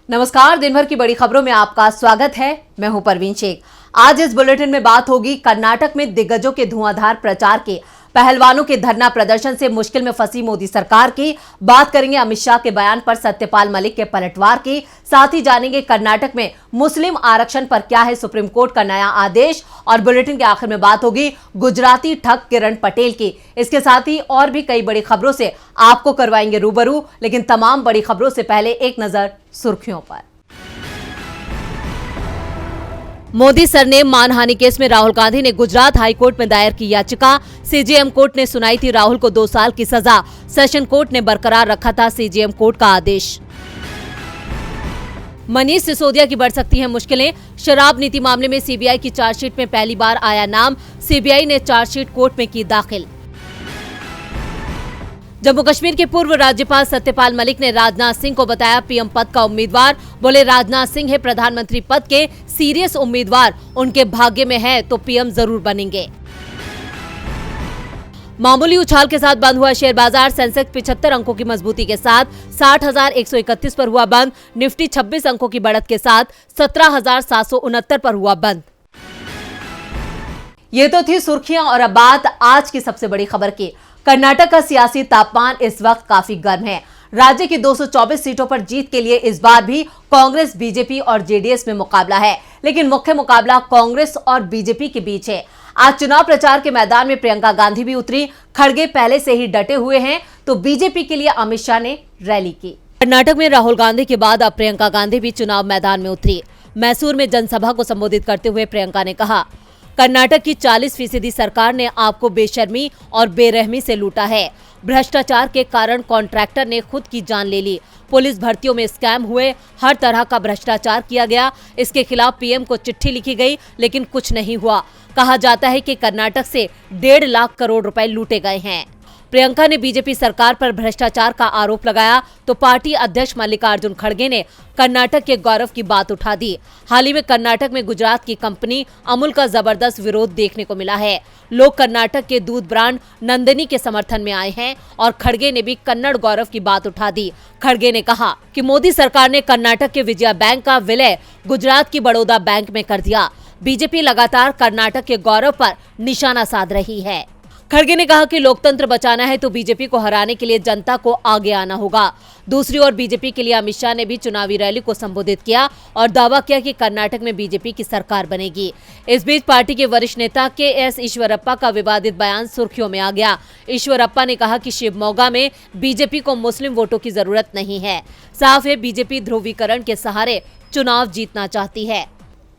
नमस्कार, दिन भर की बड़ी खबरों में आपका स्वागत है। मैं हूं परवीन शेख। आज इस बुलेटिन में बात होगी कर्नाटक में दिग्गजों के धुआंधार प्रचार के, पहलवानों के धरना प्रदर्शन से मुश्किल में फंसी मोदी सरकार की। बात करेंगे अमित शाह के बयान पर सत्यपाल मलिक के पलटवार की। साथ ही जानेंगे कर्नाटक में मुस्लिम आरक्षण पर क्या है सुप्रीम कोर्ट का नया आदेश। और बुलेटिन के आखिर में बात होगी गुजराती ठग किरण पटेल की। इसके साथ ही और भी कई बड़ी खबरों से आपको करवाएंगे रूबरू। लेकिन तमाम बड़ी खबरों से पहले एक नजर सुर्खियों पर। मोदी सरनेम मानहानि केस में राहुल गांधी ने गुजरात हाईकोर्ट में दायर की याचिका। सीजेएम कोर्ट ने सुनाई थी राहुल को 2 साल की सजा। सेशन कोर्ट ने बरकरार रखा था सीजेएम कोर्ट का आदेश। मनीष सिसोदिया की बढ़ सकती हैं मुश्किलें। शराब नीति मामले में सीबीआई की चार्जशीट में पहली बार आया नाम। सीबीआई ने चार्जशीट कोर्ट में की दाखिल। जम्मू कश्मीर के पूर्व राज्यपाल सत्यपाल मलिक ने राजनाथ सिंह को बताया पीएम पद का उम्मीदवार। बोले राजनाथ सिंह है प्रधानमंत्री पद के सीरियस उम्मीदवार, उनके भाग्य में है तो पीएम जरूर बनेंगे। मामूली उछाल के साथ बंद हुआ शेयर बाजार। सेंसेक्स 75 अंकों की मजबूती के साथ 60,131 पर हुआ बंद। निफ्टी 26 अंकों की बढ़त के साथ 17,769 पर हुआ बंद। ये तो थी सुर्खियां और अब बात आज की सबसे बड़ी खबर की। कर्नाटक का सियासी तापमान इस वक्त काफी गर्म है। राज्य की 224 सीटों पर जीत के लिए इस बार भी कांग्रेस, बीजेपी और जेडीएस में मुकाबला है। लेकिन मुख्य मुकाबला कांग्रेस और बीजेपी के बीच है। आज चुनाव प्रचार के मैदान में प्रियंका गांधी भी उतरी। खड़गे पहले से ही डटे हुए हैं तो बीजेपी के लिए अमित शाह ने रैली की। कर्नाटक में राहुल गांधी के बाद अब प्रियंका गांधी भी चुनाव मैदान में उतरी। मैसूर में जनसभा को संबोधित करते हुए प्रियंका ने कहा, कर्नाटक की 40% सरकार ने आपको बेशर्मी और बेरहमी से लूटा है। भ्रष्टाचार के कारण कॉन्ट्रैक्टर ने खुद की जान ले ली। पुलिस भर्तियों में स्कैम हुए, हर तरह का भ्रष्टाचार किया गया। इसके खिलाफ पीएम को चिट्ठी लिखी गई लेकिन कुछ नहीं हुआ। कहा जाता है कि कर्नाटक से 1.5 लाख करोड़ रुपए लूटे गए हैं। प्रियंका ने बीजेपी सरकार पर भ्रष्टाचार का आरोप लगाया तो पार्टी अध्यक्ष मल्लिकार्जुन खड़गे ने कर्नाटक के गौरव की बात उठा दी। हाल ही में कर्नाटक में गुजरात की कंपनी अमूल का जबरदस्त विरोध देखने को मिला है। लोग कर्नाटक के दूध ब्रांड नंदिनी के समर्थन में आए हैं और खड़गे ने भी कन्नड़ गौरव की बात उठा दी। खड़गे ने कहा कि मोदी सरकार ने कर्नाटक के विजया बैंक का विलय गुजरात की बड़ौदा बैंक में कर दिया। बीजेपी लगातार कर्नाटक के गौरव पर निशाना साध रही है। खड़गे ने कहा कि लोकतंत्र बचाना है तो बीजेपी को हराने के लिए जनता को आगे आना होगा। दूसरी ओर बीजेपी के लिए अमित शाह ने भी चुनावी रैली को संबोधित किया और दावा किया कि कर्नाटक में बीजेपी की सरकार बनेगी। इस बीच पार्टी के वरिष्ठ नेता के.एस. ईश्वरप्पा का विवादित बयान सुर्खियों में आ गया। ईश्वरप्पा ने कहा कि शिवमोगा में बीजेपी को मुस्लिम वोटों की जरूरत नहीं है। साफ है बीजेपी ध्रुवीकरण के सहारे चुनाव जीतना चाहती है।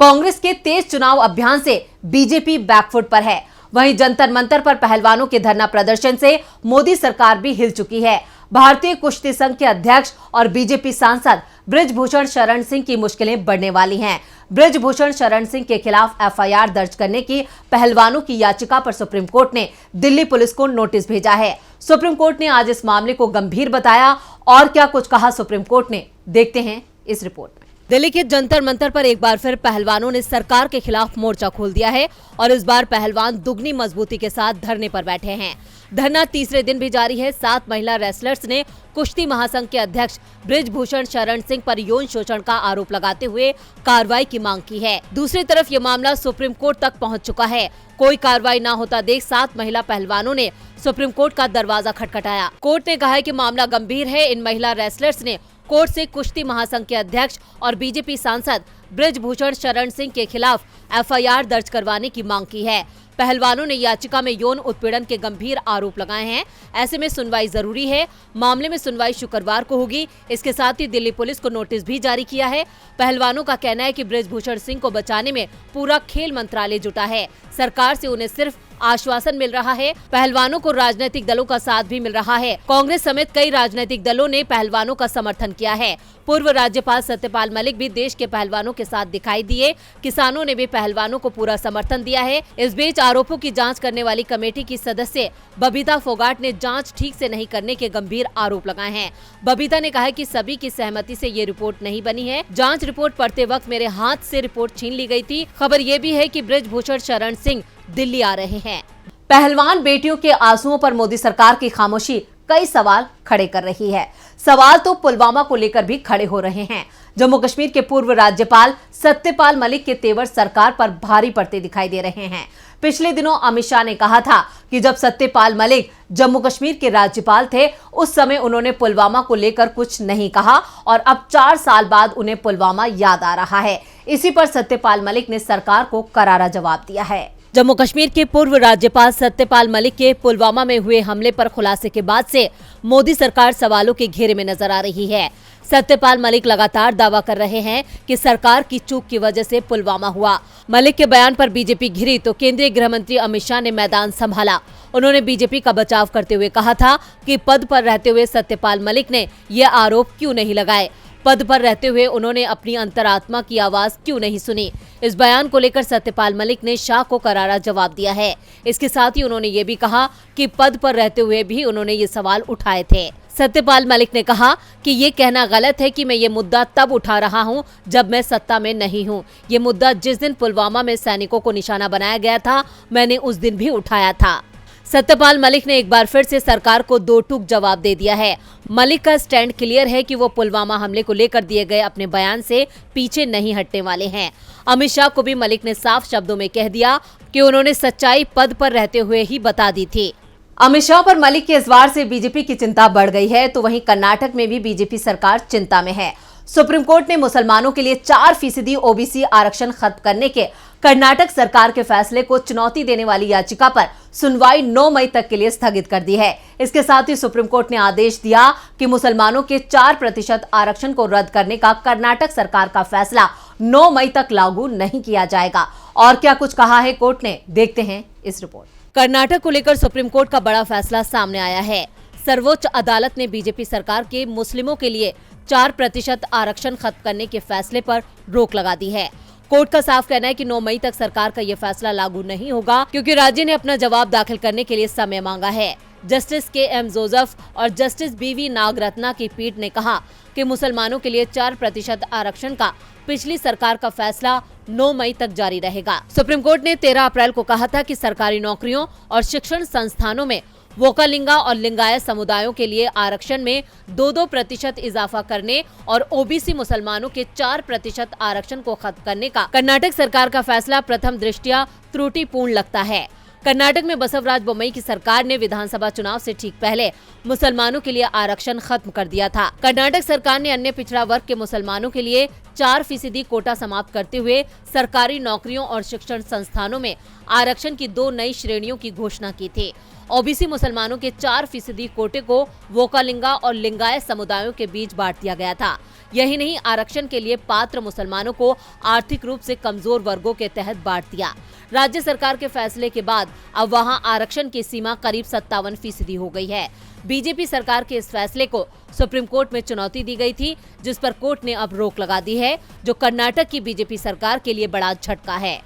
कांग्रेस के तेज चुनाव अभियान से बीजेपी बैकफुट पर है। वहीं जंतर मंतर पर पहलवानों के धरना प्रदर्शन से मोदी सरकार भी हिल चुकी है। भारतीय कुश्ती संघ के अध्यक्ष और बीजेपी सांसद बृजभूषण शरण सिंह की मुश्किलें बढ़ने वाली हैं। बृजभूषण शरण सिंह के खिलाफ एफआईआर दर्ज करने की पहलवानों की याचिका पर सुप्रीम कोर्ट ने दिल्ली पुलिस को नोटिस भेजा है। सुप्रीम कोर्ट ने आज इस मामले को गंभीर बताया और क्या कुछ कहा सुप्रीम कोर्ट ने, देखते हैं इस रिपोर्ट में। दिल्ली के जंतर मंतर पर एक बार फिर पहलवानों ने सरकार के खिलाफ मोर्चा खोल दिया है और इस बार पहलवान दुगनी मजबूती के साथ धरने पर बैठे हैं। धरना तीसरे दिन भी जारी है। 7 महिला रेसलर्स ने कुश्ती महासंघ के अध्यक्ष बृजभूषण शरण सिंह पर यौन शोषण का आरोप लगाते हुए कार्रवाई की मांग की है। दूसरी तरफ ये मामला सुप्रीम कोर्ट तक पहुंच चुका है। कोई कार्रवाई न होता देख 7 महिला पहलवानों ने सुप्रीम कोर्ट का दरवाजा खटखटाया। कोर्ट ने कहा है कि मामला गंभीर है। इन महिला रेसलर्स ने कोर्ट से कुश्ती महासंघ के अध्यक्ष और बीजेपी सांसद बृजभूषण शरण सिंह के खिलाफ एफआईआर दर्ज करवाने की मांग की है। पहलवानों ने याचिका में यौन उत्पीड़न के गंभीर आरोप लगाए हैं। ऐसे में सुनवाई जरूरी है। मामले में सुनवाई शुक्रवार को होगी। इसके साथ ही दिल्ली पुलिस को नोटिस भी जारी किया है। पहलवानों का कहना है कि बृजभूषण सिंह को बचाने में पूरा खेल मंत्रालय जुटा है। सरकार से उन्हें सिर्फ आश्वासन मिल रहा है। पहलवानों को राजनीतिक दलों का साथ भी मिल रहा है। कांग्रेस समेत कई राजनीतिक दलों ने पहलवानों का समर्थन किया है। पूर्व राज्यपाल सत्यपाल मलिक भी देश के पहलवानों के साथ दिखाई दिए। किसानों ने भी पहलवानों को पूरा समर्थन दिया है। इस बीच आरोपों की जांच करने वाली कमेटी की सदस्य बबीता फोगाट ने जांच ठीक से नहीं करने के गंभीर आरोप लगाए हैं। बबीता ने कहा है कि सभी की सहमति से ये रिपोर्ट नहीं बनी है। जांच रिपोर्ट पढ़ते वक्त मेरे हाथ से रिपोर्ट छीन ली गई थी। खबर ये भी है कि बृजभूषण शरण सिंह दिल्ली आ रहे हैं। पहलवान बेटियों के आंसुओं पर मोदी सरकार की खामोशी कई सवाल खड़े कर रही है। सवाल तो पुलवामा को लेकर भी खड़े हो रहे हैं, जम्मू कश्मीर के पूर्व राज्यपाल सत्यपाल मलिक के तेवर सरकार पर भारी पड़ते दिखाई दे रहे हैं। पिछले दिनों अमित शाह ने कहा था कि जब सत्यपाल मलिक जम्मू कश्मीर के राज्यपाल थे उस समय उन्होंने पुलवामा को लेकर कुछ नहीं कहा और अब 4 साल बाद उन्हें पुलवामा याद आ रहा है। इसी पर सत्यपाल मलिक ने सरकार को करारा जवाब दिया है। जम्मू कश्मीर के पूर्व राज्यपाल सत्यपाल मलिक के पुलवामा में हुए हमले पर खुलासे के बाद से मोदी सरकार सवालों के घेरे में नजर आ रही है। सत्यपाल मलिक लगातार दावा कर रहे हैं कि सरकार की चूक की वजह से पुलवामा हुआ। मलिक के बयान पर बीजेपी घिरी तो केंद्रीय गृह मंत्री अमित शाह ने मैदान संभाला। उन्होंने बीजेपी का बचाव करते हुए कहा था कि पद पर रहते हुए सत्यपाल मलिक ने ये आरोप क्यों नहीं लगाए। पद पर रहते हुए उन्होंने अपनी अंतरात्मा की आवाज क्यों नहीं सुनी। इस बयान को लेकर सत्यपाल मलिक ने शाह को करारा जवाब दिया है। इसके साथ ही उन्होंने ये भी कहा कि पद पर रहते हुए भी उन्होंने ये सवाल उठाए थे। सत्यपाल मलिक ने कहा कि ये कहना गलत है कि मैं ये मुद्दा तब उठा रहा हूं जब मैं सत्ता में नहीं हूं। ये मुद्दा जिस दिन पुलवामा में सैनिकों को निशाना बनाया गया था मैंने उस दिन भी उठाया था। सत्यपाल मलिक ने एक बार फिर से सरकार को दो टूक जवाब दे दिया है। मलिक का स्टैंड क्लियर है कि वो पुलवामा हमले को लेकर दिए गए अपने बयान से पीछे नहीं हटने वाले हैं। अमित शाह को भी मलिक ने साफ शब्दों में कह दिया कि उन्होंने सच्चाई पद पर रहते हुए ही बता दी थी। अमित शाह पर मलिक के इस वार से बीजेपी की चिंता बढ़ गई है तो वहीं कर्नाटक में भी बीजेपी सरकार चिंता में है। सुप्रीम कोर्ट ने मुसलमानों के लिए 4% ओबीसी आरक्षण खत्म करने के कर्नाटक सरकार के फैसले को चुनौती देने वाली याचिका पर सुनवाई 9 मई तक के लिए स्थगित कर दी है। इसके साथ ही सुप्रीम कोर्ट ने आदेश दिया कि मुसलमानों के 4% आरक्षण को रद्द करने का कर्नाटक सरकार का फैसला 9 मई तक लागू नहीं किया जाएगा। और क्या कुछ कहा है कोर्ट ने, देखते हैं इस रिपोर्ट। कर्नाटक को लेकर सुप्रीम कोर्ट का बड़ा फैसला सामने आया है। सर्वोच्च अदालत ने बीजेपी सरकार के मुस्लिमों के लिए 4% आरक्षण खत्म करने के फैसले पर रोक लगा दी है। कोर्ट का साफ कहना है कि 9 मई तक सरकार का यह फैसला लागू नहीं होगा क्योंकि राज्य ने अपना जवाब दाखिल करने के लिए समय मांगा है। Justice KM. जोसेफ और जस्टिस बी.वी. नागरत्ना की पीठ ने कहा कि मुसलमानों के लिए 4% आरक्षण का पिछली सरकार का फैसला 9 मई तक जारी रहेगा। सुप्रीम कोर्ट ने 13 अप्रैल को कहा था कि सरकारी नौकरियों और शिक्षण संस्थानों में वोकालिंगा और लिंगायत समुदायों के लिए आरक्षण में 2-2% इजाफा करने और ओबीसी मुसलमानों के 4% आरक्षण को खत्म करने का कर्नाटक सरकार का फैसला प्रथम दृष्टया त्रुटिपूर्ण लगता है। कर्नाटक में बसवराज बोम्मई की सरकार ने विधानसभा चुनाव से ठीक पहले मुसलमानों के लिए आरक्षण खत्म कर दिया था। कर्नाटक सरकार ने अन्य पिछड़ा वर्ग के मुसलमानों के लिए 4% कोटा समाप्त करते हुए सरकारी नौकरियों और शिक्षण संस्थानों में आरक्षण की 2 नई श्रेणियों की घोषणा की थी। ओबीसी मुसलमानों के 4% कोटे को वोकालिंगा और लिंगायत समुदायों के बीच बांट दिया गया था। यही नहीं, आरक्षण के लिए पात्र मुसलमानों को आर्थिक रूप से कमजोर वर्गों के तहत बांट दिया। राज्य सरकार के फैसले के बाद अब वहां आरक्षण की सीमा करीब 57% हो गई है। बीजेपी सरकार के इस फैसले को सुप्रीम कोर्ट में चुनौती दी गई थी, जिस पर कोर्ट ने अब रोक लगा दी है, जो कर्नाटक की बीजेपी सरकार के लिए बड़ा झटका है।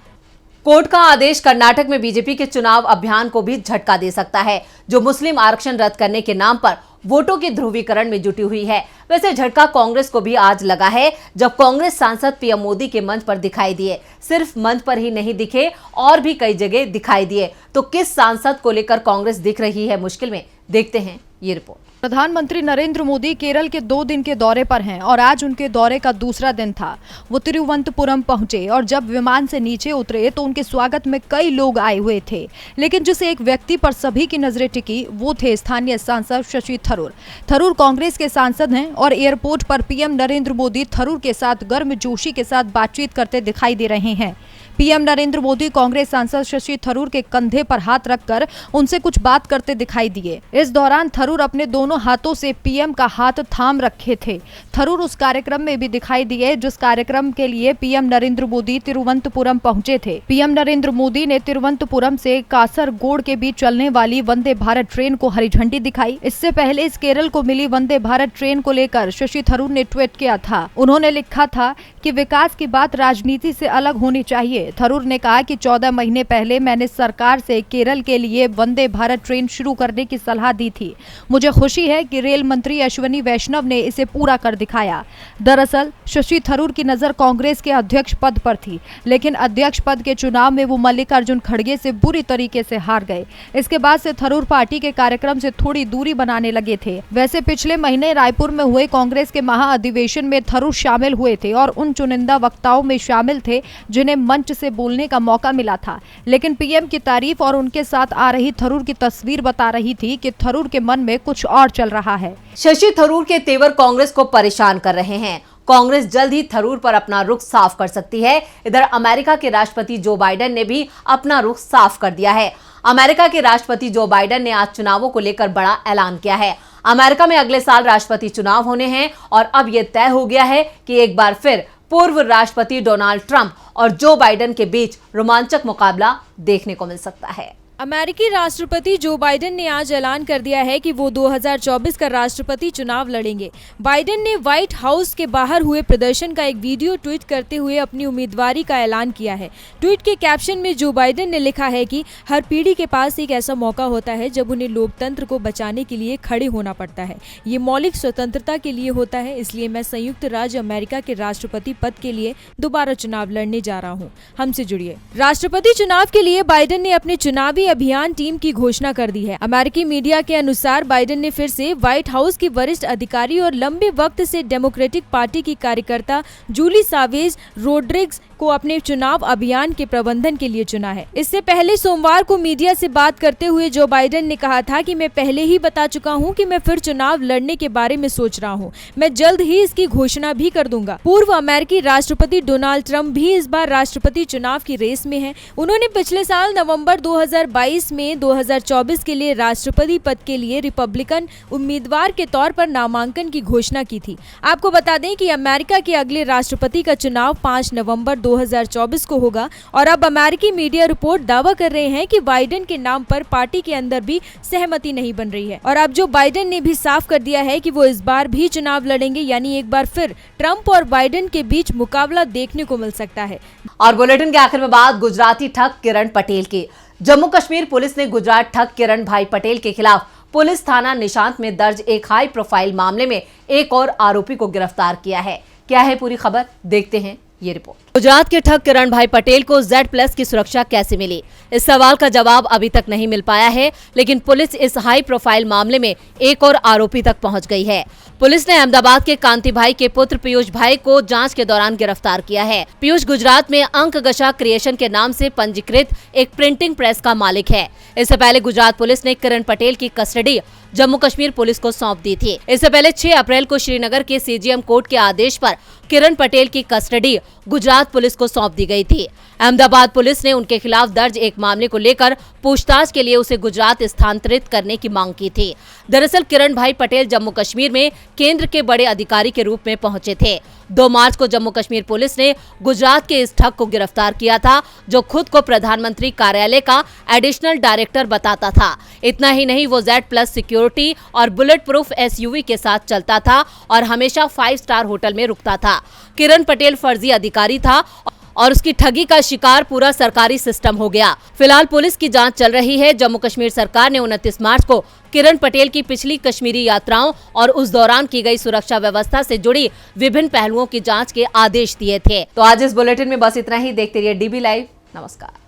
कोर्ट का आदेश कर्नाटक में बीजेपी के चुनाव अभियान को भी झटका दे सकता है, जो मुस्लिम आरक्षण रद्द करने के नाम पर वोटों के ध्रुवीकरण में जुटी हुई है। वैसे झटका कांग्रेस को भी आज लगा है, जब कांग्रेस सांसद पीएम मोदी के मंच पर दिखाई दिए। सिर्फ मंच पर ही नहीं दिखे, और भी कई जगह दिखाई दिए। तो किस सांसद को लेकर कांग्रेस दिख रही है मुश्किल में, देखते हैं ये रिपोर्ट। प्रधानमंत्री नरेंद्र मोदी केरल के 2 दिन के दौरे पर हैं और आज उनके दौरे का दूसरा दिन था। वो तिरुवनंतपुरम पहुंचे और जब विमान से नीचे उतरे तो उनके स्वागत में कई लोग आए हुए थे, लेकिन जिस एक व्यक्ति पर सभी की नजरें टिकी वो थे स्थानीय सांसद शशि थरूर। थरूर कांग्रेस के सांसद हैं और एयरपोर्ट पर पीएम नरेंद्र मोदी थरूर के साथ गर्मजोशी के साथ बातचीत करते दिखाई दे रहे हैं। पीएम नरेंद्र मोदी कांग्रेस सांसद शशि थरूर के कंधे पर हाथ रखकर उनसे कुछ बात करते दिखाई दिए। इस दौरान थरूर अपने दोनों हाथों से पीएम का हाथ थाम रखे थे। थरूर उस कार्यक्रम में भी दिखाई दिए जिस कार्यक्रम के लिए पीएम नरेंद्र मोदी तिरुवनंतपुरम पहुंचे थे। पीएम नरेंद्र मोदी ने तिरुवनंतपुरम से कासरगोड के बीच चलने वाली वंदे भारत ट्रेन को हरी झंडी दिखाई। इससे पहले इस केरल को मिली वंदे भारत ट्रेन को लेकर शशि थरूर ने ट्वीट किया था। उन्होंने लिखा था कि विकास की बात राजनीति से अलग होनी चाहिए। थरूर ने कहा कि 14 महीने पहले मैंने सरकार से केरल के लिए वंदे भारत ट्रेन शुरू करने की सलाह दी थी। मुझे खुशी है कि रेल मंत्री अश्विनी वैष्णव ने इसे पूरा कर दिखाया। दरअसल शशि थरूर की नजर कांग्रेस के अध्यक्ष पद पर थी, लेकिन अध्यक्ष पद के चुनाव में वो मल्लिकार्जुन खड़गे से बुरी तरीके से हार गए। इसके बाद से थरूर पार्टी के कार्यक्रम से थोड़ी दूरी बनाने लगे थे। वैसे पिछले महीने रायपुर में हुए कांग्रेस के महाअधिवेशन में थरूर शामिल हुए थे और उन चुनिंदा वक्ताओं में शामिल थे जिन्हें मंच से बोलने का मौका मिला था। लेकिन पीएम की तारीफ और उनके साथ आ रही थरूर की तस्वीर बता रही थी कि थरूर के मन में कुछ और चल रहा है। शशि थरूर के तेवर कांग्रेस को परेशान कर रहे हैं। कांग्रेस जल्द ही थरूर पर अपना रुख साफ कर सकती है। इधर अमेरिका के राष्ट्रपति जो बाइडेन ने भी अपना रुख साफ कर दिया है। अमेरिका के राष्ट्रपति जो बाइडेन ने आज चुनावों को लेकर बड़ा ऐलान किया है। अमेरिका में अगले साल राष्ट्रपति चुनाव होने हैं और अब यह तय हो गया है कि एक बार फिर पूर्व राष्ट्रपति डोनाल्ड ट्रंप और जो बाइडेन के बीच रोमांचक मुकाबला देखने को मिल सकता है। अमेरिकी राष्ट्रपति जो बाइडेन ने आज ऐलान कर दिया है कि वो 2024 का राष्ट्रपति चुनाव लड़ेंगे। बाइडेन ने व्हाइट हाउस के बाहर हुए प्रदर्शन का एक वीडियो ट्वीट करते हुए अपनी उम्मीदवारी का ऐलान किया है। ट्वीट के कैप्शन में जो बाइडेन ने लिखा है कि हर पीढ़ी के पास एक ऐसा मौका होता है जब उन्हें लोकतंत्र को बचाने के लिए खड़े होना पड़ता है। ये मौलिक स्वतंत्रता के लिए होता है, इसलिए मैं संयुक्त राज्य अमेरिका के राष्ट्रपति पद के लिए दोबारा चुनाव लड़ने जा रहा हूँ। हमसे जुड़िए। राष्ट्रपति चुनाव के लिए बाइडेन ने अपने चुनावी अभियान टीम की घोषणा कर दी है। अमेरिकी मीडिया के अनुसार बाइडेन ने फिर से व्हाइट हाउस की वरिष्ठ अधिकारी और लंबे वक्त से डेमोक्रेटिक पार्टी की कार्यकर्ता जूली सावेज रोड्रिग्स को अपने चुनाव अभियान के प्रबंधन के लिए चुना है। इससे पहले सोमवार को मीडिया से बात करते हुए जो बाइडेन ने कहा था कि मैं पहले ही बता चुका हूं कि मैं फिर चुनाव लड़ने के बारे में सोच रहा हूं। मैं जल्द ही इसकी घोषणा भी कर दूंगा। पूर्व अमेरिकी राष्ट्रपति डोनाल्ड ट्रंप भी इस बार राष्ट्रपति चुनाव की रेस में हैं। उन्होंने पिछले साल नवंबर 2022 में 2024 के लिए राष्ट्रपति पद के लिए रिपब्लिकन उम्मीदवार के तौर पर नामांकन की घोषणा की थी। आपको बता दें कि अमेरिका के अगले राष्ट्रपति का चुनाव 5 नवंबर 2024 को होगा और अब अमेरिकी मीडिया रिपोर्ट दावा कर रहे हैं कि बाइडेन के नाम पर पार्टी के अंदर भी सहमति नहीं बन रही है और अब जो बाइडेन ने भी साफ कर दिया है कि वो इस बार भी चुनाव लड़ेंगे, यानी एक बार फिर ट्रंप और बाइडेन के बीच मुकाबला देखने को मिल सकता है। और बुलेटिन के आखिर में बात गुजराती ठग किरण पटेल की। जम्मू कश्मीर पुलिस ने गुजरात ठग किरण भाई पटेल के खिलाफ पुलिस थाना निशांत में दर्ज एक हाई प्रोफाइल मामले में एक और आरोपी को गिरफ्तार किया है। क्या है पूरी खबर, देखते हैं ये रिपोर्ट। गुजरात के ठग किरण भाई पटेल को Z+ की सुरक्षा कैसे मिली? इस सवाल का जवाब अभी तक नहीं मिल पाया है, लेकिन पुलिस इस हाई प्रोफाइल मामले में एक और आरोपी तक पहुंच गई है। पुलिस ने अहमदाबाद के कांति भाई के पुत्र पीयूष भाई को जांच के दौरान गिरफ्तार किया है। पीयूष गुजरात में अंकगशा क्रिएशन के नाम से पंजीकृत एक प्रिंटिंग प्रेस का मालिक है। इससे पहले गुजरात पुलिस ने किरण पटेल की कस्टडी जम्मू कश्मीर पुलिस को सौंप दी थी। इससे पहले 6 अप्रैल को श्रीनगर के CGM कोर्ट के आदेश पर किरण पटेल की कस्टडी गुजरात पुलिस को सौंप दी गई थी। अहमदाबाद पुलिस ने उनके खिलाफ दर्ज एक मामले को लेकर पूछताछ के लिए उसे गुजरात स्थानांतरित करने की मांग की थी। दरअसल किरण भाई पटेल जम्मू कश्मीर में केंद्र के बड़े अधिकारी के रूप में पहुंचे थे। 2 मार्च को जम्मू कश्मीर पुलिस ने गुजरात के इस ठग को गिरफ्तार किया था, जो खुद को प्रधानमंत्री कार्यालय का एडिशनल डायरेक्टर बताता था। इतना ही नहीं, वो Z+ सिक्योरिटी और बुलेट प्रूफ SUV के साथ चलता था और हमेशा 5 स्टार होटल में रुकता था। किरण पटेल फर्जी अधिकारी था और उसकी ठगी का शिकार पूरा सरकारी सिस्टम हो गया। फिलहाल पुलिस की जांच चल रही है। जम्मू कश्मीर सरकार ने 29 मार्च को किरण पटेल की पिछली कश्मीरी यात्राओं और उस दौरान की गई सुरक्षा व्यवस्था से जुड़ी विभिन्न पहलुओं की जांच के आदेश दिए थे। तो आज इस बुलेटिन में बस इतना ही। देखते रहिए DB लाइव। नमस्कार।